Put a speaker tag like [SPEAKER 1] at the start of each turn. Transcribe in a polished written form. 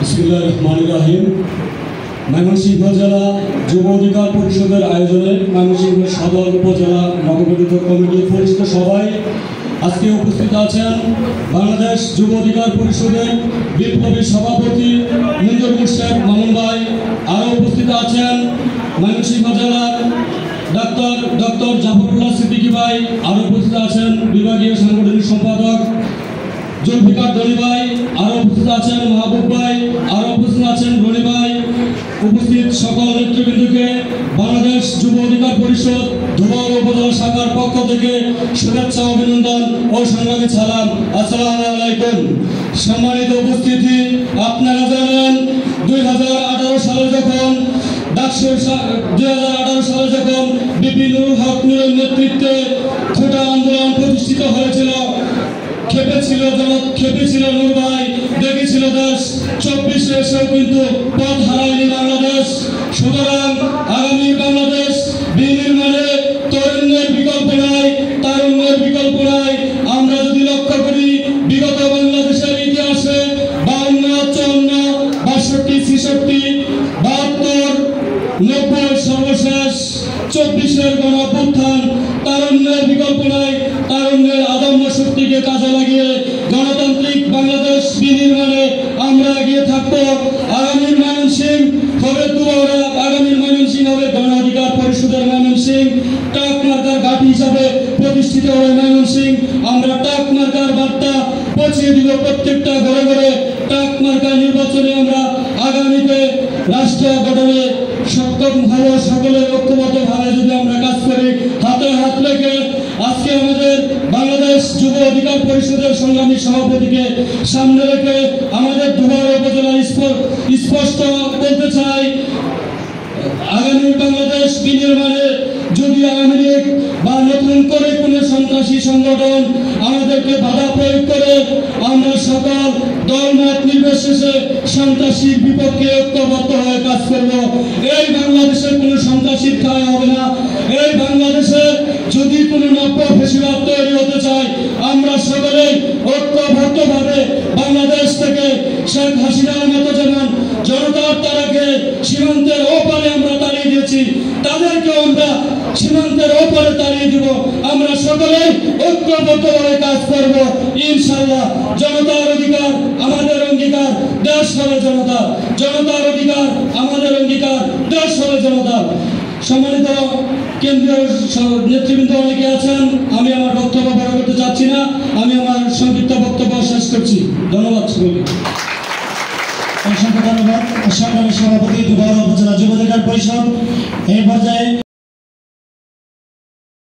[SPEAKER 1] बिस्मिल्लाहिर्रहमानिर्रहीम। मयमनसिंह जেলা যুব অধিকার পরিষদের আয়োজনে ময়মনসিংহ সদর উপজেলা নবগঠিত কমিটির পরিচিত সবাই আজকে উপস্থিত আছেন। বাংলাদেশ যুব অধিকার পরিষদের বিপ্লবী সভাপতি মিন্টু মুর্শেদ মামুন ভাই, আরও উপস্থিত আছেন ময়মনসিংহ জেলার ডক্টর জাফরুল্লাহ সিদ্দিকী ভাই, আরও উপস্থিত আছেন বিভাগীয় সাংগঠনিক সম্পাদক জুলফিকার দলি ভাই, আরও উপস্থিত আছেন মাহবুব ভাই, আরও উপস্থিত আছেন রনি ভাই। উপস্থিত সকল নেতৃবৃন্দকে বাংলাদেশ যুব অধিকার পরিষদ ধোবাউড়া উপজেলা শাখার পক্ষ থেকে শুভেচ্ছা, অভিনন্দন ও সংগ্রামী সালাম। আসসালামু আলাইকুম। সম্মানিত উপস্থিতি, আপনারা জানেন 2018 সালে যখন বিপিন হক নুরের নেতৃত্বে খোটা আন্দোলন প্রতিষ্ঠিত হয়েছিল, খেপেছিল নূর ভাই, দেখেছিল দেশ। 24-এ এসেও কিন্তু পথ হারায়নি বাংলাদেশ। সুতরাং আগামী বাংলাদেশ বিনির্মাণে তরুণের বিকল্প নাই, তারুণ্যের বিকল্প নাই। আমরা যদি লক্ষ্য করি বিগত বাংলাদেশের ইতিহাসে 52, 54, 62, 72, 90 সর্বশেষ 24-এর গণঅভ্যুত্থান, তারুণ্যের বিকল্প নাই। তারুণ্যের আদম্য শক্তিকে কাজে লাগিয়ে গণতান্ত্রিক বাংলাদেশ বিনির্মাণে আমরা এগিয়ে থাকবো। আগামীর ময়মনসিংহ হবে ধোবাউড়া, আগামীর ময়মনসিংহ হবে গণ অধিকার পরিষদের ময়মনসিংহ। টাক মার্কার ঘাঁটি হিসাবে প্রতিষ্ঠিত হবে ময়মনসিংহ। আমরা টাক মার্কার বার্তা পৌঁছিয়ে দিব প্রত্যেকটা ঘরে ঘরে। টাক মার্কার নির্বাচনে আমরা আগামীতে রাষ্ট্র গঠনে সক্ষম হব। সকলের ঐক্যবদ্ধভাবে যদি আমরা কাজ করি, হাতে হাত রেখে। আজকে আমাদের বাংলাদেশ যুব অধিকার পরিষদের সংগ্রামী সভাপতিকে সামনে রেখে আমাদের ধোবাউড়া উপজেলা স্পষ্ট বলতে চাই, আগামী বাংলাদেশ বিনির্মাণে যদি আওয়ামী লীগ বা নতুন করে কোনো সন্ত্রাসী সংগঠন আমাদেরকে বাধা প্রয়োগ করে, আমরা সকল দলমত নির্বিশেষে সন্ত্রাসীর বিপক্ষে ঐক্যবদ্ধ হয়ে কাজ করব। এই বাংলাদেশের কোনো সন্ত্রাসীর ঠাঁই হবে না। এই বাংলাদেশে যদি কোনো নব্য ফেসিবাদ তৈরি হতে চায়, আমরা সকলেই ঐক্যবদ্ধভাবে বাংলাদেশ থেকে শেখ হাসিনার মতো যেমন জনতার তারাকে সীমান্তের ওপারে আমরা তাড়িয়ে দিয়েছি, তাদেরকে আমরা সীমান্তের ওপারে তাড়িয়ে দিব। আমরা সকলেই ঐক্যবদ্ধভাবে কাজ করব ইনশাআল্লাহ। জনতার অধিকার আমাদের অঙ্গীকার, দেশ হবে জনতা। জনতার অধিকার আমাদের অঙ্গীকার, দেশ হবে জনতা। সম্মানিত কেন্দ্রীয় নেতৃবৃন্দ অনেকে আছেন, আমি আমার বক্তব্য বড় করতে চাচ্ছি না, আমি আমার সংক্ষিপ্ত বক্তব্য শেষ করছি। ধন্যবাদ সকলকে।
[SPEAKER 2] অসংখ্য ধন্যবাদ। সংগ্রামী সভাপতি ধোবাউড়া উপজেলা যুব অধিকার পরিষদ এই পর্যায়ে